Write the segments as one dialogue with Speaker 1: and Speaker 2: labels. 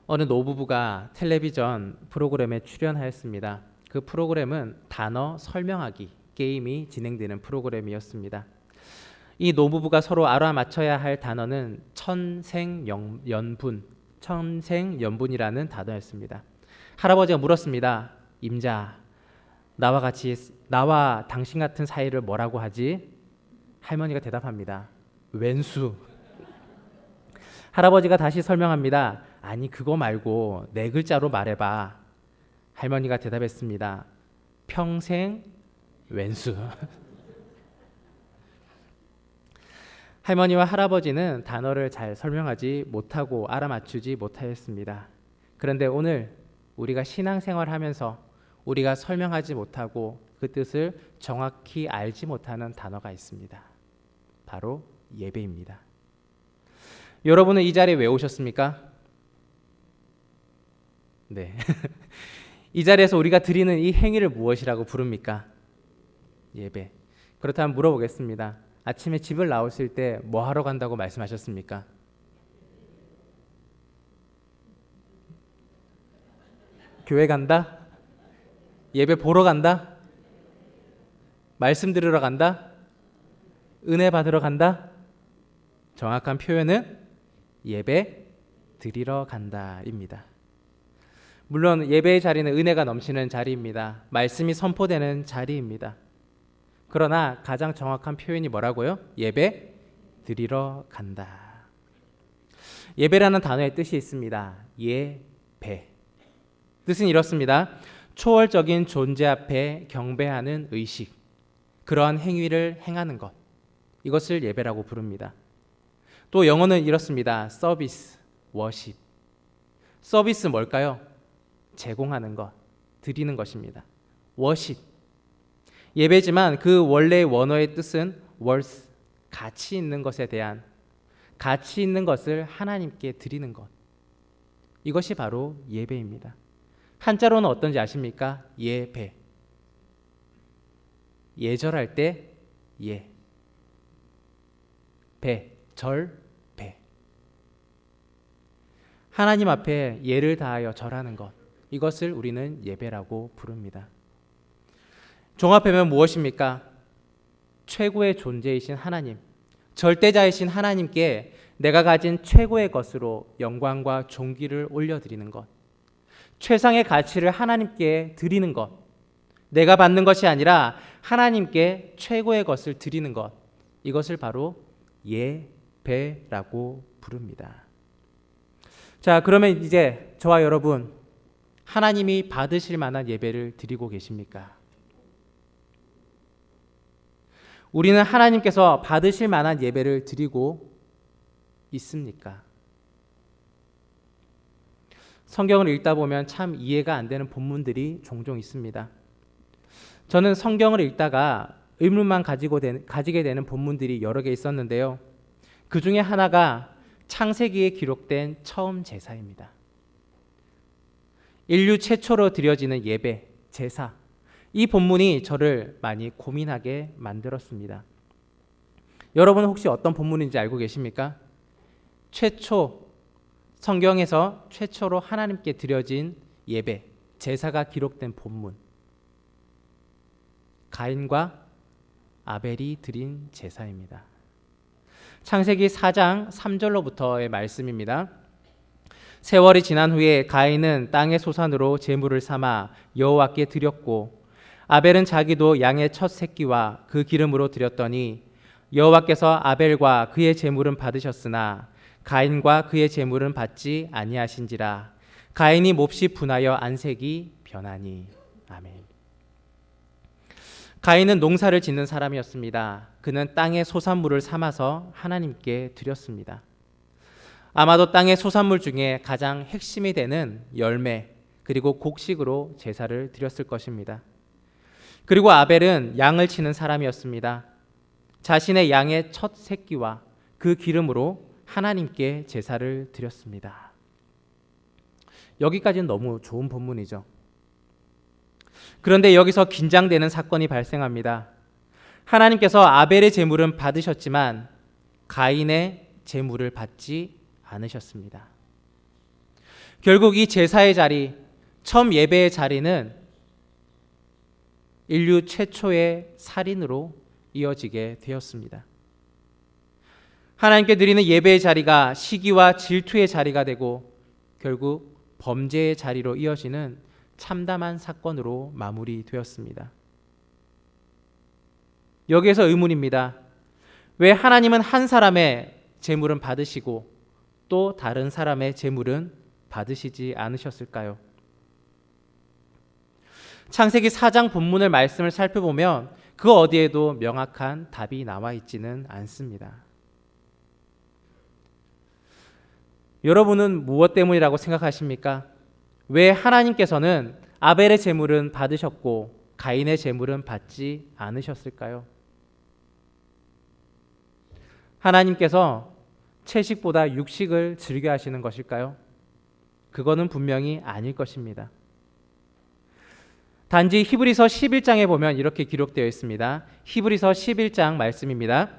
Speaker 1: 어느 노부부가 텔레비전 프로그램에 출연하였습니다. 그 프로그램은 단어 설명하기 게임이 진행되는 프로그램이었습니다. 이 노부부가 서로 알아맞혀야 할 단어는 천생연분이라는 단어였습니다. 할아버지가 물었습니다. 임자, 나와 당신 같은 사이를 뭐라고 하지? 할머니가 대답합니다. 왼수. 할아버지가 다시 설명합니다. 아니 그거 말고 네 글자로 말해봐. 할머니가 대답했습니다. 평생 왼수. 할머니와 할아버지는 단어를 잘 설명하지 못하고 알아맞추지 못하였습니다. 그런데 오늘 우리가 신앙생활하면서 우리가 설명하지 못하고 그 뜻을 정확히 알지 못하는 단어가 있습니다. 바로 예배입니다. 여러분은 이 자리에 왜 오셨습니까? 네. 이 자리에서 우리가 드리는 이 행위를 무엇이라고 부릅니까? 예배. 그렇다면 물어보겠습니다. 아침에 집을 나오실 때 뭐 하러 간다고 말씀하셨습니까? 교회 간다? 예배 보러 간다? 말씀 들으러 간다? 은혜 받으러 간다? 정확한 표현은 예배 드리러 간다입니다. 물론 예배의 자리는 은혜가 넘치는 자리입니다. 말씀이 선포되는 자리입니다. 그러나 가장 정확한 표현이 뭐라고요? 예배 드리러 간다. 예배라는 단어의 뜻이 있습니다. 예배. 뜻은 이렇습니다. 초월적인 존재 앞에 경배하는 의식, 그러한 행위를 행하는 것, 이것을 예배라고 부릅니다. 또 영어는 이렇습니다. 서비스, 워십. 서비스 뭘까요? 제공하는 것, 드리는 것입니다. 워십. 예배지만 그 원래의 원어의 뜻은 worth, 가치 있는 것에 대한, 가치 있는 것을 하나님께 드리는 것. 이것이 바로 예배입니다. 한자로는 어떤지 아십니까? 예배. 예절할 때 예. 배, 절, 배. 하나님 앞에 예를 다하여 절하는 것. 이것을 우리는 예배라고 부릅니다. 종합하면 무엇입니까? 최고의 존재이신 하나님, 절대자이신 하나님께 내가 가진 최고의 것으로 영광과 존귀를 올려드리는 것, 최상의 가치를 하나님께 드리는 것, 내가 받는 것이 아니라 하나님께 최고의 것을 드리는 것, 이것을 바로 예배라고 부릅니다. 자, 그러면 이제 저와 여러분, 하나님이 받으실 만한 예배를 드리고 계십니까? 우리는 하나님께서 받으실 만한 예배를 드리고 있습니까? 성경을 읽다 보면 참 이해가 안 되는 본문들이 종종 있습니다. 저는 성경을 읽다가 의문만 가지게 되는 본문들이 여러 개 있었는데요. 그 중에 하나가 창세기에 기록된 처음 제사입니다. 인류 최초로 드려지는 예배, 제사. 이 본문이 저를 많이 고민하게 만들었습니다. 여러분 혹시 어떤 본문인지 알고 계십니까? 성경에서 최초로 하나님께 드려진 예배, 제사가 기록된 본문. 가인과 아벨이 드린 제사입니다. 창세기 4장 3절로부터의 말씀입니다. 세월이 지난 후에 가인은 땅의 소산으로 제물을 삼아 여호와께 드렸고 아벨은 자기도 양의 첫 새끼와 그 기름으로 드렸더니 여호와께서 아벨과 그의 제물은 받으셨으나 가인과 그의 제물은 받지 아니하신지라. 가인이 몹시 분하여 안색이 변하니. 아멘. 가인은 농사를 짓는 사람이었습니다. 그는 땅의 소산물을 삼아서 하나님께 드렸습니다. 아마도 땅의 소산물 중에 가장 핵심이 되는 열매 그리고 곡식으로 제사를 드렸을 것입니다. 그리고 아벨은 양을 치는 사람이었습니다. 자신의 양의 첫 새끼와 그 기름으로 하나님께 제사를 드렸습니다. 여기까지는 너무 좋은 본문이죠. 그런데 여기서 긴장되는 사건이 발생합니다. 하나님께서 아벨의 제물은 받으셨지만 가인의 제물을 받지 않으셨습니다. 결국 이 제사의 자리, 처음 예배의 자리는 인류 최초의 살인으로 이어지게 되었습니다. 하나님께 드리는 예배의 자리가 시기와 질투의 자리가 되고 결국 범죄의 자리로 이어지는 참담한 사건으로 마무리되었습니다. 여기에서 의문입니다. 왜 하나님은 한 사람의 제물은 받으시고 또 다른 사람의 제물은 받으시지 않으셨을까요? 창세기 4장 본문의 말씀을 살펴보면 그 어디에도 명확한 답이 나와 있지는 않습니다. 여러분은 무엇 때문이라고 생각하십니까? 왜 하나님께서는 아벨의 제물은 받으셨고 가인의 제물은 받지 않으셨을까요? 하나님께서 채식보다 육식을 즐겨 하시는 것일까요? 그거는 분명히 아닐 것입니다. 단지 히브리서 11장에 보면 이렇게 기록되어 있습니다. 히브리서 11장 말씀입니다.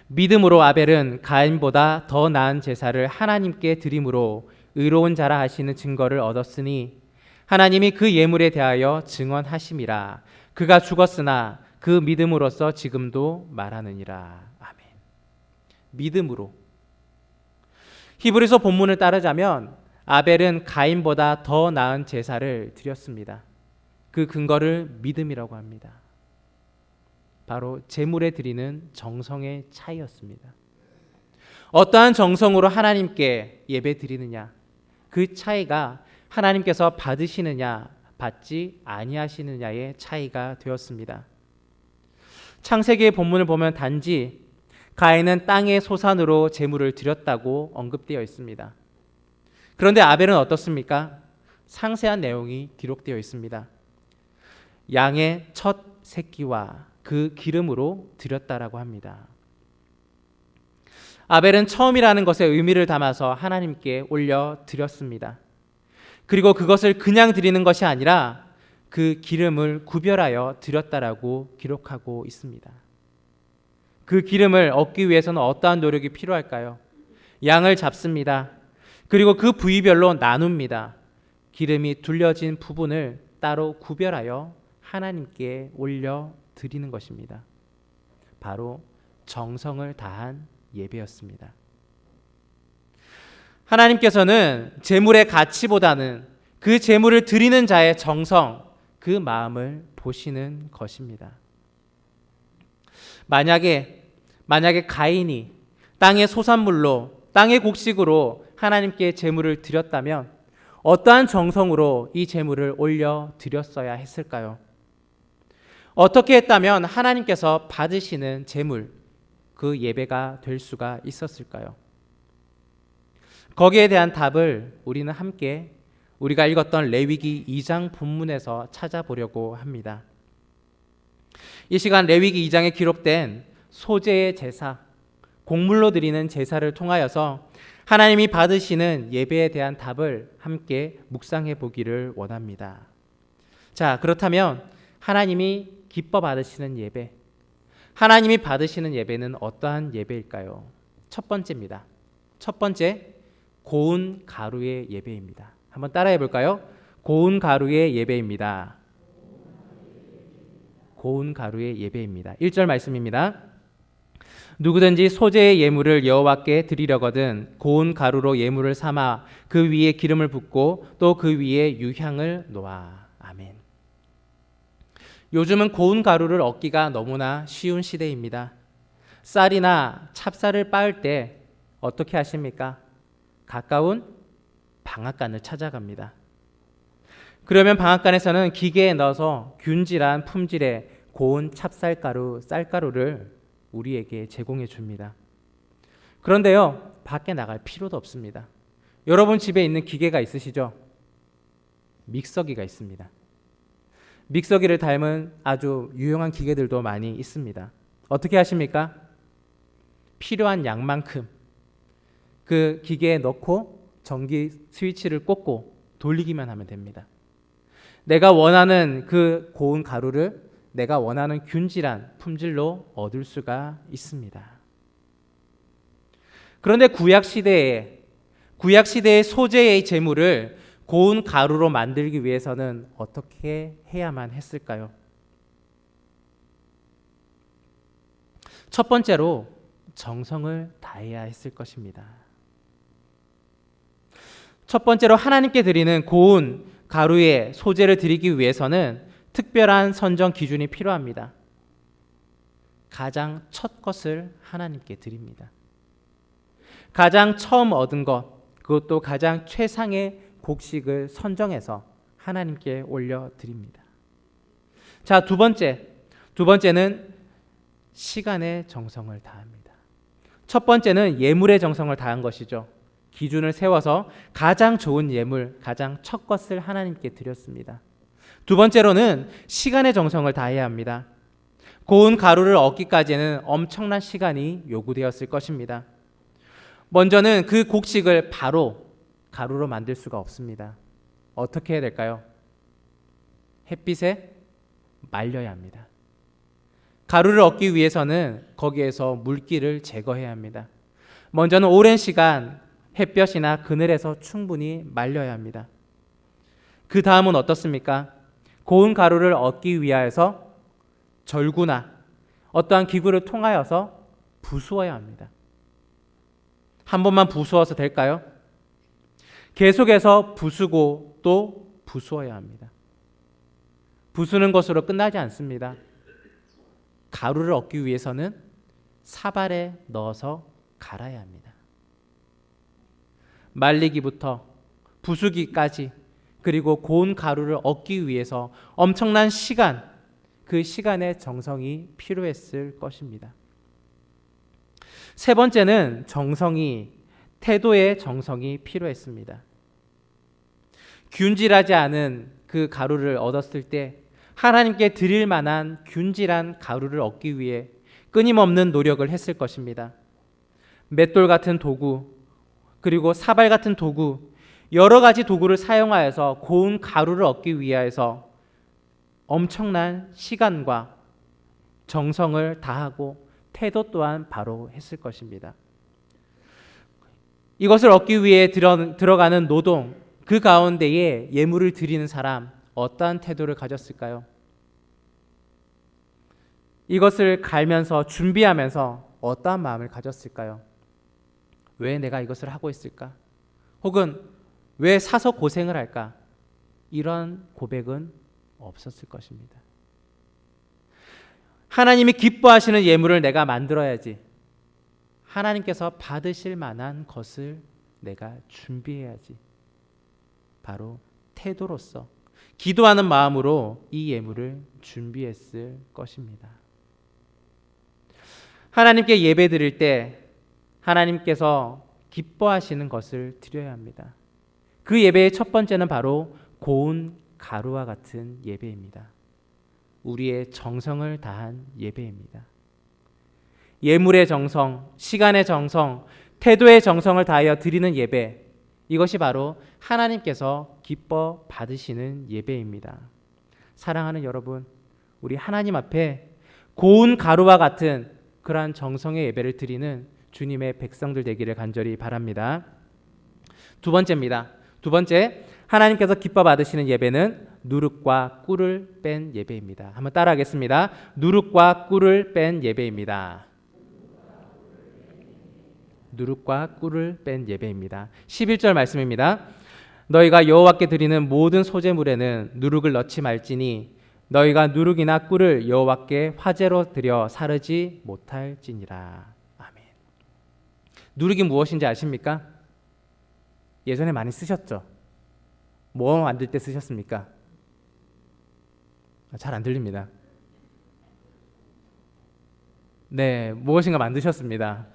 Speaker 1: 믿음으로 아벨은 가인보다 더 나은 제사를 하나님께 드림으로 의로운 자라 하시는 증거를 얻었으니 하나님이 그 예물에 대하여 증언하심이라. 그가 죽었으나 그 믿음으로써 지금도 말하느니라. 아멘. 믿음으로. 히브리서 본문을 따르자면 아벨은 가인보다 더 나은 제사를 드렸습니다. 그 근거를 믿음이라고 합니다. 바로 제물에 드리는 정성의 차이였습니다. 어떠한 정성으로 하나님께 예배 드리느냐, 그 차이가 하나님께서 받으시느냐 받지 아니하시느냐의 차이가 되었습니다. 창세기의 본문을 보면 단지 가인은 땅의 소산으로 제물을 드렸다고 언급되어 있습니다. 그런데 아벨은 어떻습니까? 상세한 내용이 기록되어 있습니다. 양의 첫 새끼와 그 기름으로 드렸다라고 합니다. 아벨은 처음이라는 것에 의미를 담아서 하나님께 올려 드렸습니다. 그리고 그것을 그냥 드리는 것이 아니라 그 기름을 구별하여 드렸다라고 기록하고 있습니다. 그 기름을 얻기 위해서는 어떠한 노력이 필요할까요? 양을 잡습니다. 그리고 그 부위별로 나눕니다. 기름이 둘려진 부분을 따로 구별하여 하나님께 올려 드리는 것입니다. 바로 정성을 다한 예배였습니다. 하나님께서는 제물의 가치보다는 그 제물을 드리는 자의 정성, 그 마음을 보시는 것입니다. 만약에 가인이 땅의 소산물로, 땅의 곡식으로 하나님께 제물을 드렸다면 어떠한 정성으로 이 제물을 올려 드렸어야 했을까요? 어떻게 했다면 하나님께서 받으시는 제물, 그 예배가 될 수가 있었을까요? 거기에 대한 답을 우리는 함께 우리가 읽었던 레위기 2장 본문에서 찾아보려고 합니다. 이 시간 레위기 2장에 기록된 소제의 제사, 곡물로 드리는 제사를 통하여서 하나님이 받으시는 예배에 대한 답을 함께 묵상해 보기를 원합니다. 자, 그렇다면 하나님이 기뻐 받으시는 예배, 하나님이 받으시는 예배는 어떠한 예배일까요? 첫 번째입니다. 첫 번째, 고운 가루의 예배입니다. 한번 따라해 볼까요? 고운 가루의 예배입니다. 고운 가루의 예배입니다. 1절 말씀입니다. 누구든지 소제의 예물을 여호와께 드리려거든 고운 가루로 예물을 삼아 그 위에 기름을 붓고 또 그 위에 유향을 놓아. 아멘. 요즘은 고운 가루를 얻기가 너무나 쉬운 시대입니다. 쌀이나 찹쌀을 빻을 때 어떻게 하십니까? 가까운 방앗간을 찾아갑니다. 그러면 방앗간에서는 기계에 넣어서 균질한 품질의 고운 찹쌀가루, 쌀가루를 우리에게 제공해 줍니다. 그런데요, 밖에 나갈 필요도 없습니다. 여러분 집에 있는 기계가 있으시죠? 믹서기가 있습니다. 믹서기를 닮은 아주 유용한 기계들도 많이 있습니다. 어떻게 하십니까? 필요한 양만큼 그 기계에 넣고 전기 스위치를 꽂고 돌리기만 하면 됩니다. 내가 원하는 그 고운 가루를 내가 원하는 균질한 품질로 얻을 수가 있습니다. 그런데 구약 구약 시대의 소재의 재물을 고운 가루로 만들기 위해서는 어떻게 해야만 했을까요? 첫 번째로 정성을 다해야 했을 것입니다. 첫 번째로 하나님께 드리는 고운 가루의 소재를 드리기 위해서는 특별한 선정 기준이 필요합니다. 가장 첫 것을 하나님께 드립니다. 가장 처음 얻은 것, 그것도 가장 최상의 곡식을 선정해서 하나님께 올려드립니다. 자, 두 번째는 시간의 정성을 다합니다. 첫 번째는 예물의 정성을 다한 것이죠. 기준을 세워서 가장 좋은 예물, 가장 첫 것을 하나님께 드렸습니다. 두 번째로는 시간의 정성을 다해야 합니다. 고운 가루를 얻기까지는 엄청난 시간이 요구되었을 것입니다. 먼저는 그 곡식을 바로 가루로 만들 수가 없습니다. 어떻게 해야 될까요? 햇빛에 말려야 합니다. 가루를 얻기 위해서는 거기에서 물기를 제거해야 합니다. 먼저는 오랜 시간 햇볕이나 그늘에서 충분히 말려야 합니다. 그 다음은 어떻습니까? 고운 가루를 얻기 위하여서 절구나 어떠한 기구를 통하여서 부수어야 합니다. 한 번만 부수어서 될까요? 계속해서 부수고 또 부수어야 합니다. 부수는 것으로 끝나지 않습니다. 가루를 얻기 위해서는 사발에 넣어서 갈아야 합니다. 말리기부터 부수기까지, 그리고 고운 가루를 얻기 위해서 엄청난 시간, 그 시간의 정성이 필요했을 것입니다. 세 번째는 태도의 정성이 필요했습니다. 균질하지 않은 그 가루를 얻었을 때 하나님께 드릴 만한 균질한 가루를 얻기 위해 끊임없는 노력을 했을 것입니다. 맷돌 같은 도구, 그리고 사발 같은 도구, 여러 가지 도구를 사용하여서 고운 가루를 얻기 위하여서 엄청난 시간과 정성을 다하고 태도 또한 바로 했을 것입니다. 이것을 얻기 위해 들어가는 노동, 그 가운데에 예물을 드리는 사람, 어떠한 태도를 가졌을까요? 이것을 갈면서 준비하면서 어떠한 마음을 가졌을까요? 왜 내가 이것을 하고 있을까? 혹은 왜 사서 고생을 할까? 이런 고백은 없었을 것입니다. 하나님이 기뻐하시는 예물을 내가 만들어야지. 하나님께서 받으실 만한 것을 내가 준비해야지. 바로 태도로서 기도하는 마음으로 이 예물을 준비했을 것입니다. 하나님께 예배 드릴 때 하나님께서 기뻐하시는 것을 드려야 합니다. 그 예배의 첫 번째는 바로 고운 가루와 같은 예배입니다. 우리의 정성을 다한 예배입니다. 예물의 정성, 시간의 정성, 태도의 정성을 다하여 드리는 예배, 이것이 바로 하나님께서 기뻐 받으시는 예배입니다. 사랑하는 여러분, 우리 하나님 앞에 고운 가루와 같은 그러한 정성의 예배를 드리는 주님의 백성들 되기를 간절히 바랍니다. 두 번째입니다. 두 번째, 하나님께서 기뻐 받으시는 예배는 누룩과 꿀을 뺀 예배입니다. 한번 따라하겠습니다. 누룩과 꿀을 뺀 예배입니다. 누룩과 꿀을 뺀 예배입니다. 11절 말씀입니다. 너희가 여호와께 드리는 모든 소제물에는 누룩을 넣지 말지니 너희가 누룩이나 꿀을 여호와께 화제로 드려 사르지 못할지니라. 아멘. 누룩이 무엇인지 아십니까? 예전에 많이 쓰셨죠? 뭐 만들 때 쓰셨습니까? 잘 안 들립니다. 네, 무엇인가 만드셨습니다.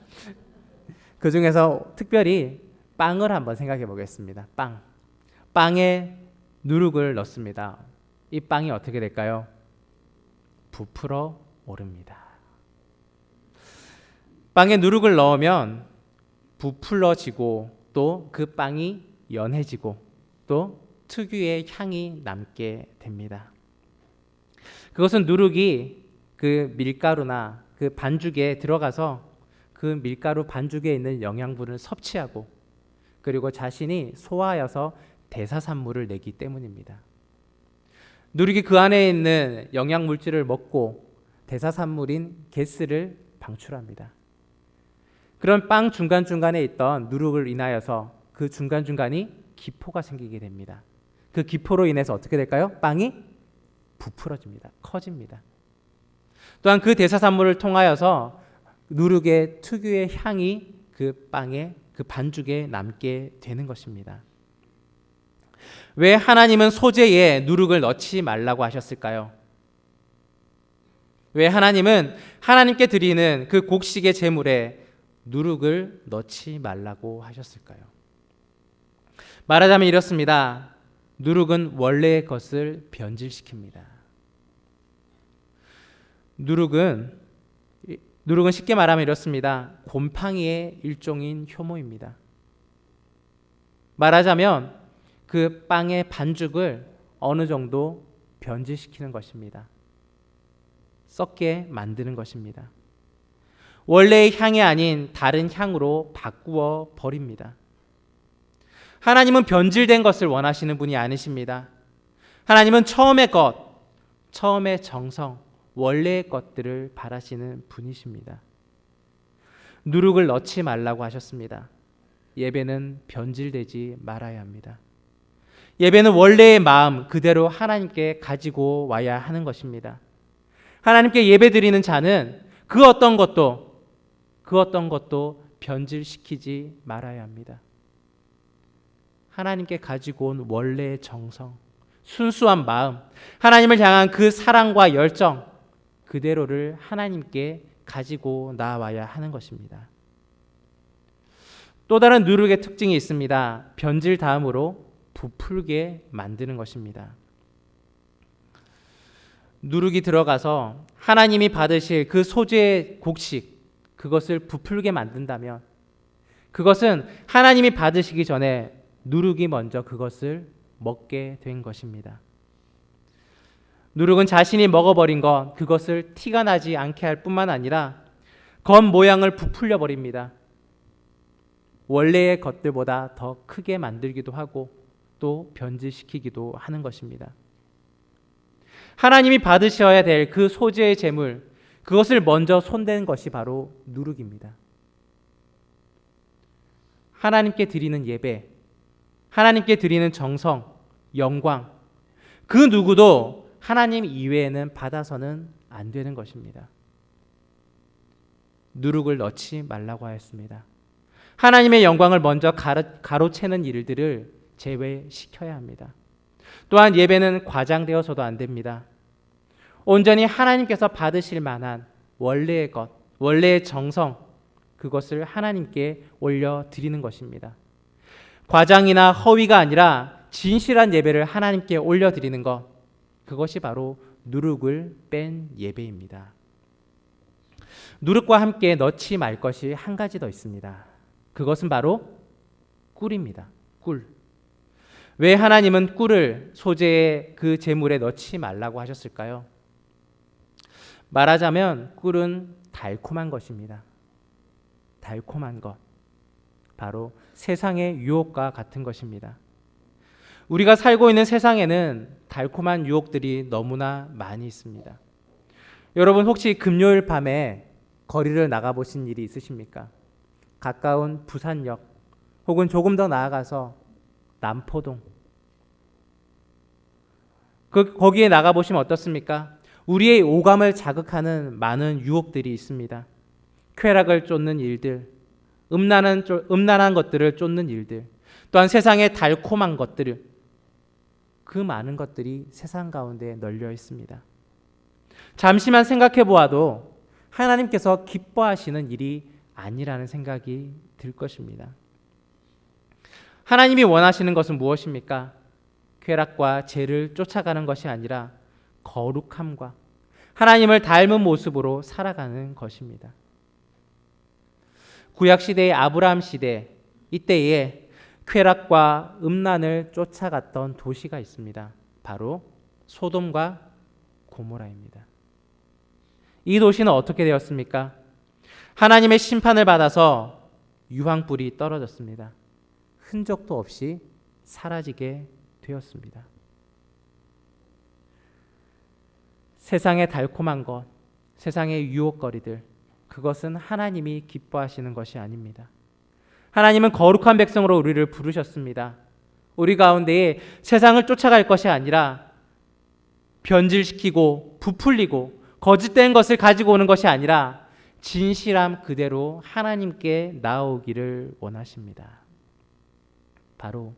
Speaker 1: 그 중에서 특별히 빵을 한번 생각해 보겠습니다. 빵에 누룩을 넣습니다. 이 빵이 어떻게 될까요? 부풀어 오릅니다. 빵에 누룩을 넣으면 부풀어지고 또 그 빵이 연해지고 또 특유의 향이 남게 됩니다. 그것은 누룩이 그 밀가루나 그 반죽에 들어가서 그 밀가루 반죽에 있는 영양분을 섭취하고 그리고 자신이 소화하여서 대사산물을 내기 때문입니다. 누룩이 그 안에 있는 영양 물질을 먹고 대사산물인 가스를 방출합니다. 그런 빵 중간중간에 있던 누룩을 인하여서 그 중간중간이 기포가 생기게 됩니다. 그 기포로 인해서 어떻게 될까요? 빵이 부풀어집니다. 커집니다. 또한 그 대사산물을 통하여서 누룩의 특유의 향이 그 빵에, 그 반죽에 남게 되는 것입니다. 왜 하나님은 소재에 누룩을 넣지 말라고 하셨을까요? 왜 하나님은 하나님께 드리는 그 곡식의 제물에 누룩을 넣지 말라고 하셨을까요? 말하자면 이렇습니다. 누룩은 원래의 것을 변질시킵니다. 누룩은 쉽게 말하면 이렇습니다. 곰팡이의 일종인 효모입니다. 말하자면 그 빵의 반죽을 어느 정도 변질시키는 것입니다. 썩게 만드는 것입니다. 원래의 향이 아닌 다른 향으로 바꾸어 버립니다. 하나님은 변질된 것을 원하시는 분이 아니십니다. 하나님은 처음의 것, 처음의 정성, 원래의 것들을 바라시는 분이십니다. 누룩을 넣지 말라고 하셨습니다. 예배는 변질되지 말아야 합니다. 예배는 원래의 마음 그대로 하나님께 가지고 와야 하는 것입니다. 하나님께 예배드리는 자는 그 어떤 것도 변질시키지 말아야 합니다. 하나님께 가지고 온 원래의 정성, 순수한 마음, 하나님을 향한 그 사랑과 열정 그대로를 하나님께 가지고 나와야 하는 것입니다. 또 다른 누룩의 특징이 있습니다. 변질 다음으로 부풀게 만드는 것입니다. 누룩이 들어가서 하나님이 받으실 그 소재의 곡식, 그것을 부풀게 만든다면 그것은 하나님이 받으시기 전에 누룩이 먼저 그것을 먹게 된 것입니다. 누룩은 자신이 먹어버린 것, 그것을 티가 나지 않게 할 뿐만 아니라 겉 모양을 부풀려 버립니다. 원래의 것들보다 더 크게 만들기도 하고 또 변질시키기도 하는 것입니다. 하나님이 받으셔야 될 그 소재의 제물, 그것을 먼저 손댄 것이 바로 누룩입니다. 하나님께 드리는 예배, 하나님께 드리는 정성, 영광, 그 누구도 하나님 이외에는 받아서는 안 되는 것입니다. 누룩을 넣지 말라고 하였습니다. 하나님의 영광을 먼저 가로채는 일들을 제외시켜야 합니다. 또한 예배는 과장되어서도 안 됩니다. 온전히 하나님께서 받으실 만한 원래의 것, 원래의 정성, 그것을 하나님께 올려드리는 것입니다. 과장이나 허위가 아니라 진실한 예배를 하나님께 올려드리는 것, 그것이 바로 누룩을 뺀 예배입니다. 누룩과 함께 넣지 말 것이 한 가지 더 있습니다. 그것은 바로 꿀입니다. 꿀. 왜 하나님은 꿀을 소재의 그 제물에 넣지 말라고 하셨을까요? 말하자면 꿀은 달콤한 것입니다. 달콤한 것. 바로 세상의 유혹과 같은 것입니다. 우리가 살고 있는 세상에는 달콤한 유혹들이 너무나 많이 있습니다. 여러분 혹시 금요일 밤에 거리를 나가보신 일이 있으십니까? 가까운 부산역 혹은 조금 더 나아가서 남포동, 거기에 나가보시면 어떻습니까? 우리의 오감을 자극하는 많은 유혹들이 있습니다. 쾌락을 쫓는 일들, 음란한 것들을 쫓는 일들, 또한 세상의 달콤한 것들을, 그 많은 것들이 세상 가운데 널려 있습니다. 잠시만 생각해 보아도 하나님께서 기뻐하시는 일이 아니라는 생각이 들 것입니다. 하나님이 원하시는 것은 무엇입니까? 쾌락과 죄를 쫓아가는 것이 아니라 거룩함과 하나님을 닮은 모습으로 살아가는 것입니다. 구약시대의 아브라함 시대, 이때에 쾌락과 음란을 쫓아갔던 도시가 있습니다. 바로 소돔과 고모라입니다. 이 도시는 어떻게 되었습니까? 하나님의 심판을 받아서 유황불이 떨어졌습니다. 흔적도 없이 사라지게 되었습니다. 세상의 달콤한 것, 세상의 유혹거리들, 그것은 하나님이 기뻐하시는 것이 아닙니다. 하나님은 거룩한 백성으로 우리를 부르셨습니다. 우리 가운데에 세상을 쫓아갈 것이 아니라 변질시키고 부풀리고 거짓된 것을 가지고 오는 것이 아니라 진실함 그대로 하나님께 나오기를 원하십니다. 바로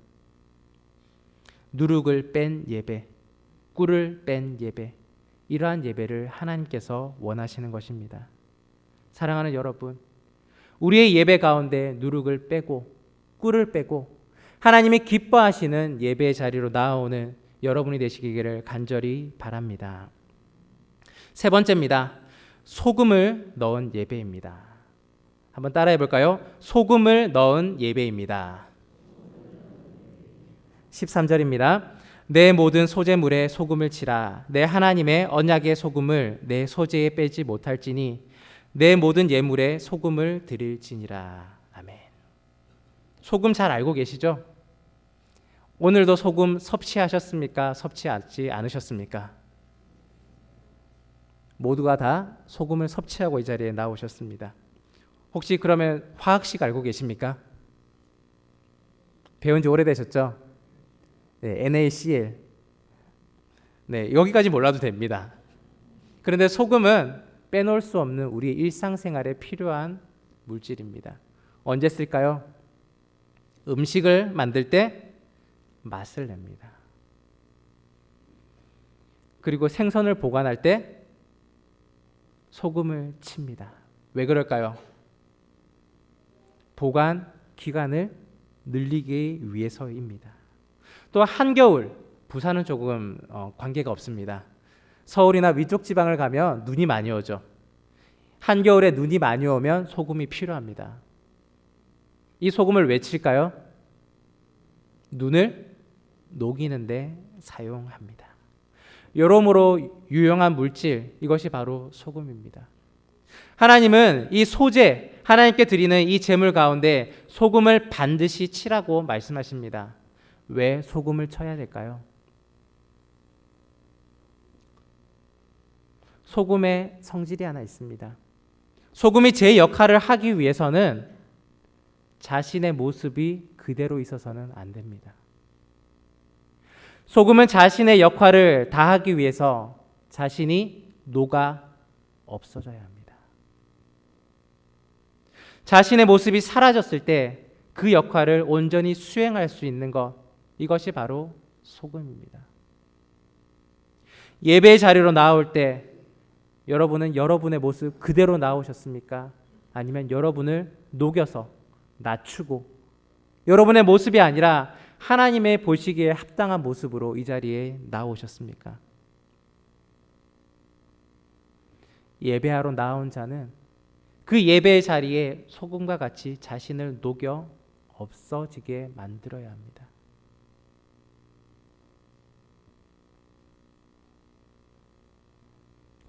Speaker 1: 누룩을 뺀 예배, 꿀을 뺀 예배, 이러한 예배를 하나님께서 원하시는 것입니다. 사랑하는 여러분, 우리의 예배 가운데 누룩을 빼고 꿀을 빼고 하나님이 기뻐하시는 예배의 자리로 나아오는 여러분이 되시기를 간절히 바랍니다. 세 번째입니다. 소금을 넣은 예배입니다. 한번 따라해 볼까요? 소금을 넣은 예배입니다. 13절입니다. 내 모든 소재물에 소금을 치라. 내 하나님의 언약의 소금을 내 소재에 빼지 못할지니 내 모든 예물에 소금을 드릴지니라. 아멘. 소금 잘 알고 계시죠? 오늘도 소금 섭취하셨습니까? 섭취하지 않으셨습니까? 모두가 다 소금을 섭취하고 이 자리에 나오셨습니다. 혹시 그러면 화학식 알고 계십니까? 배운 지 오래되셨죠? 네, NaCl. 네, 여기까지 몰라도 됩니다. 그런데 소금은 빼놓을 수 없는 우리 일상생활에 필요한 물질입니다. 언제 쓸까요? 음식을 만들 때 맛을 냅니다. 그리고 생선을 보관할 때 소금을 칩니다. 왜 그럴까요? 보관 기간을 늘리기 위해서입니다. 또 한겨울, 부산은 조금 관계가 없습니다. 서울이나 위쪽 지방을 가면 눈이 많이 오죠. 한겨울에 눈이 많이 오면 소금이 필요합니다. 이 소금을 왜 칠까요? 눈을 녹이는데 사용합니다. 여러모로 유용한 물질, 이것이 바로 소금입니다. 하나님은 이 소재, 하나님께 드리는 이 제물 가운데 소금을 반드시 치라고 말씀하십니다. 왜 소금을 쳐야 될까요? 소금의 성질이 하나 있습니다. 소금이 제 역할을 하기 위해서는 자신의 모습이 그대로 있어서는 안 됩니다. 소금은 자신의 역할을 다하기 위해서 자신이 녹아 없어져야 합니다. 자신의 모습이 사라졌을 때 그 역할을 온전히 수행할 수 있는 것, 이것이 바로 소금입니다. 예배 자리로 나올 때 여러분은 여러분의 모습 그대로 나오셨습니까? 아니면 여러분을 녹여서 낮추고 여러분의 모습이 아니라 하나님의 보시기에 합당한 모습으로 이 자리에 나오셨습니까? 예배하러 나온 자는 그 예배의 자리에 소금과 같이 자신을 녹여 없어지게 만들어야 합니다.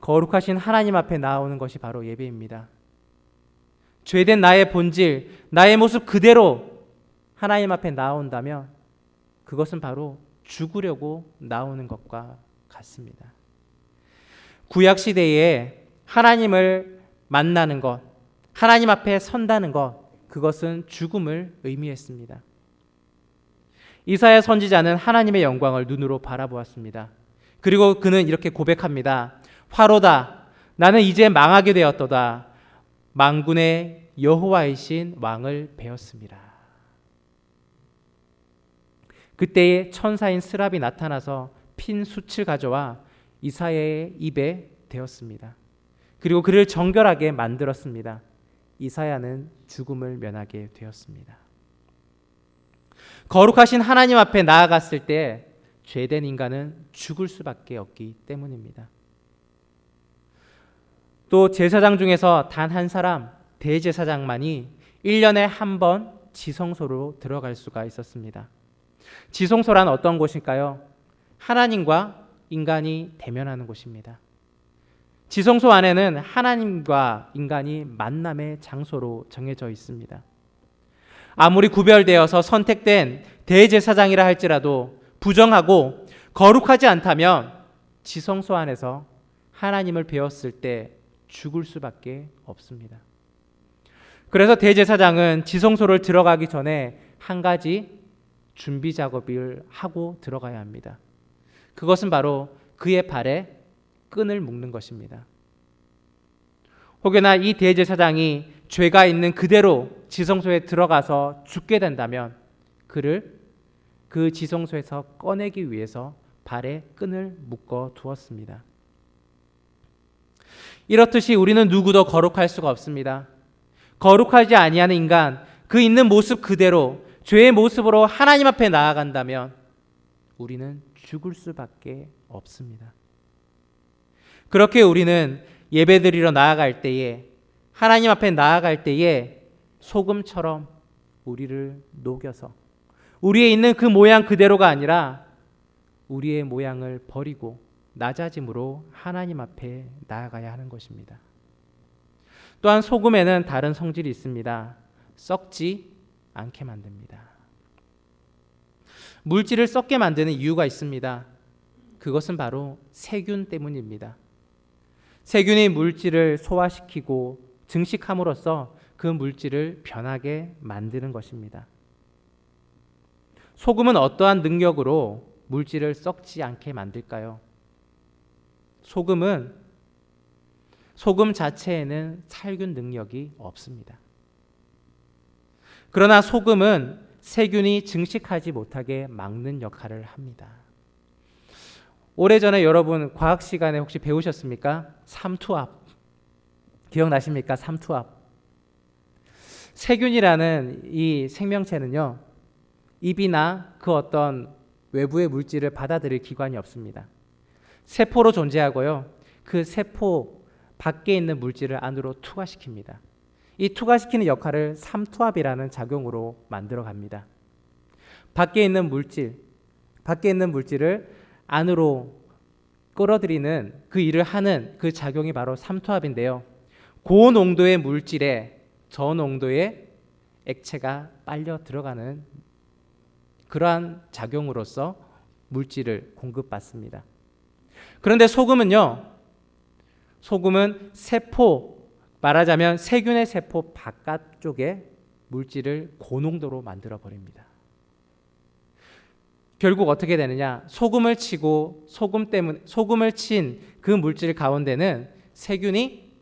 Speaker 1: 거룩하신 하나님 앞에 나오는 것이 바로 예배입니다. 죄된 나의 본질, 나의 모습 그대로 하나님 앞에 나온다면 그것은 바로 죽으려고 나오는 것과 같습니다. 구약 시대에 하나님을 만나는 것, 하나님 앞에 선다는 것, 그것은 죽음을 의미했습니다. 이사야 선지자는 하나님의 영광을 눈으로 바라보았습니다. 그리고 그는 이렇게 고백합니다. 화로다, 나는 이제 망하게 되었도다. 만군의 여호와이신 왕을 배웠습니다. 그때에 천사인 스랍이 나타나서 핀 숯을 가져와 이사야의 입에 대었습니다. 그리고 그를 정결하게 만들었습니다. 이사야는 죽음을 면하게 되었습니다. 거룩하신 하나님 앞에 나아갔을 때 죄된 인간은 죽을 수밖에 없기 때문입니다. 또 제사장 중에서 단 한 사람, 대제사장만이 1년에 한 번 지성소로 들어갈 수가 있었습니다. 지성소란 어떤 곳일까요? 하나님과 인간이 대면하는 곳입니다. 지성소 안에는 하나님과 인간이 만남의 장소로 정해져 있습니다. 아무리 구별되어서 선택된 대제사장이라 할지라도 부정하고 거룩하지 않다면 지성소 안에서 하나님을 배웠을 때 죽을 수밖에 없습니다. 그래서 대제사장은 지성소를 들어가기 전에 한 가지 준비 작업을 하고 들어가야 합니다. 그것은 바로 그의 발에 끈을 묶는 것입니다. 혹여나 이 대제사장이 죄가 있는 그대로 지성소에 들어가서 죽게 된다면 그를 그 지성소에서 꺼내기 위해서 발에 끈을 묶어 두었습니다. 이렇듯이 우리는 누구도 거룩할 수가 없습니다. 거룩하지 아니하는 인간, 그 있는 모습 그대로 죄의 모습으로 하나님 앞에 나아간다면 우리는 죽을 수밖에 없습니다. 그렇게 우리는 예배드리러 나아갈 때에, 하나님 앞에 나아갈 때에 소금처럼 우리를 녹여서 우리에 있는 그 모양 그대로가 아니라 우리의 모양을 버리고 낮아짐으로 하나님 앞에 나아가야 하는 것입니다. 또한 소금에는 다른 성질이 있습니다. 썩지 않게 만듭니다. 물질을 썩게 만드는 이유가 있습니다. 그것은 바로 세균 때문입니다. 세균이 물질을 소화시키고 증식함으로써 그 물질을 변하게 만드는 것입니다. 소금은 어떠한 능력으로 물질을 썩지 않게 만들까요? 소금 자체에는 살균 능력이 없습니다. 그러나 소금은 세균이 증식하지 못하게 막는 역할을 합니다. 오래전에 여러분 과학 시간에 혹시 배우셨습니까? 삼투압. 기억나십니까? 삼투압. 세균이라는 이 생명체는요, 입이나 그 어떤 외부의 물질을 받아들일 기관이 없습니다. 세포로 존재하고요, 그 세포 밖에 있는 물질을 안으로 투과시킵니다. 이 투과시키는 역할을 삼투압이라는 작용으로 만들어 갑니다. 밖에 있는 물질을 안으로 끌어들이는 그 일을 하는 그 작용이 바로 삼투압인데요. 고농도의 물질에 저농도의 액체가 빨려 들어가는 그러한 작용으로서 물질을 공급받습니다. 그런데 소금은 말하자면 세균의 세포 바깥쪽에 물질을 고농도로 만들어 버립니다. 결국 어떻게 되느냐? 소금을 친 그 물질 가운데는 세균이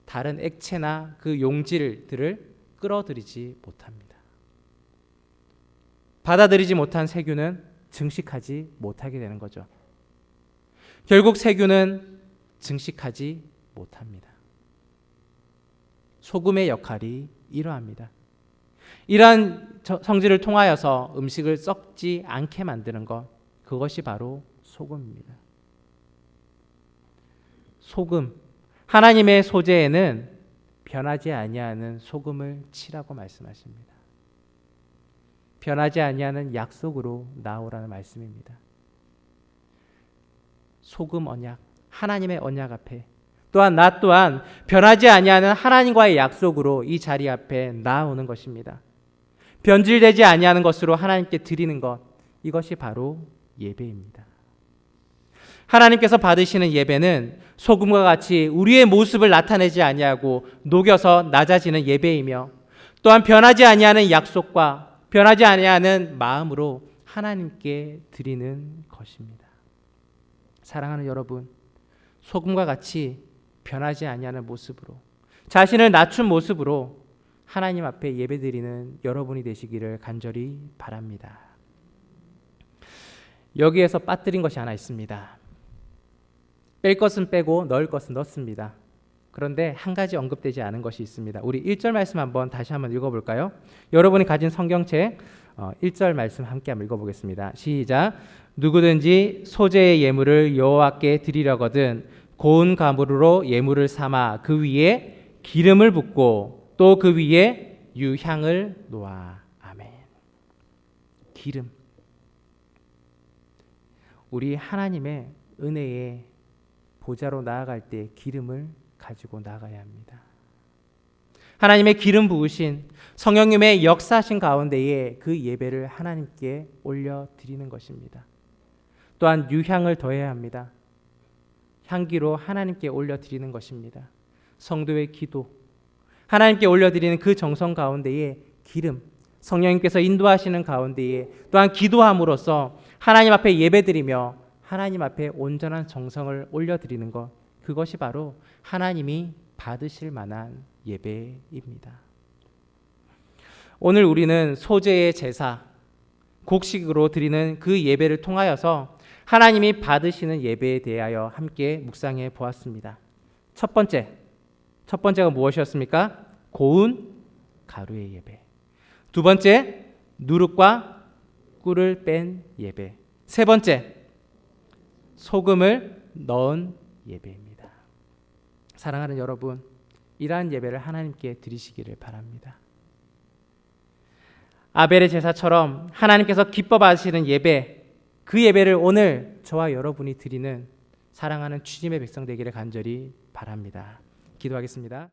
Speaker 1: 다른 액체나 그 용질들을 끌어들이지 못합니다. 받아들이지 못한 세균은 증식하지 못하게 되는 거죠. 결국 세균은 증식하지 못합니다. 소금의 역할이 이러합니다. 이러한 성질을 통하여서 음식을 썩지 않게 만드는 것, 그것이 바로 소금입니다. 소금, 하나님의 소재에는 변하지 아니하는 소금을 치라고 말씀하십니다. 변하지 아니하는 약속으로 나오라는 말씀입니다. 소금 언약, 하나님의 언약 앞에 또한 나 또한 변하지 아니하는 하나님과의 약속으로 이 자리 앞에 나아오는 것입니다. 변질되지 아니하는 것으로 하나님께 드리는 것, 이것이 바로 예배입니다. 하나님께서 받으시는 예배는 소금과 같이 우리의 모습을 나타내지 아니하고 녹여서 낮아지는 예배이며, 또한 변하지 아니하는 약속과 변하지 아니하는 마음으로 하나님께 드리는 것입니다. 사랑하는 여러분, 소금과 같이 변하지 아니하는 모습으로, 자신을 낮춘 모습으로 하나님 앞에 예배드리는 여러분이 되시기를 간절히 바랍니다. 여기에서 빠뜨린 것이 하나 있습니다. 뺄 것은 빼고 넣을 것은 넣습니다. 그런데 한 가지 언급되지 않은 것이 있습니다. 우리 1절 말씀 다시 한번 읽어볼까요? 여러분이 가진 성경책 1절 말씀 함께 한번 읽어보겠습니다. 시작. 누구든지 소재의 예물을 여호와께 드리려거든 고운 가루로 예물을 삼아 그 위에 기름을 붓고 또 그 위에 유향을 놓아. 아멘. 기름. 우리 하나님의 은혜의 보좌로 나아갈 때 기름을 가지고 나가야 합니다. 하나님의 기름 부으신 성령님의 역사하신 가운데에 그 예배를 하나님께 올려드리는 것입니다. 또한 유향을 더해야 합니다. 향기로 하나님께 올려드리는 것입니다. 성도의 기도, 하나님께 올려드리는 그 정성 가운데에 기름, 성령님께서 인도하시는 가운데에 또한 기도함으로써 하나님 앞에 예배드리며 하나님 앞에 온전한 정성을 올려드리는 것, 그것이 바로 하나님이 받으실 만한 예배입니다. 오늘 우리는 소제의 제사, 곡식으로 드리는 그 예배를 통하여서 하나님이 받으시는 예배에 대하여 함께 묵상해 보았습니다. 첫 번째가 무엇이었습니까? 고운 가루의 예배. 두 번째, 누룩과 꿀을 뺀 예배. 세 번째, 소금을 넣은 예배입니다. 사랑하는 여러분, 이러한 예배를 하나님께 드리시기를 바랍니다. 아벨의 제사처럼 하나님께서 기뻐 받으시는 예배, 그 예배를 오늘 저와 여러분이 드리는 사랑하는 주님의 백성 되기를 간절히 바랍니다. 기도하겠습니다.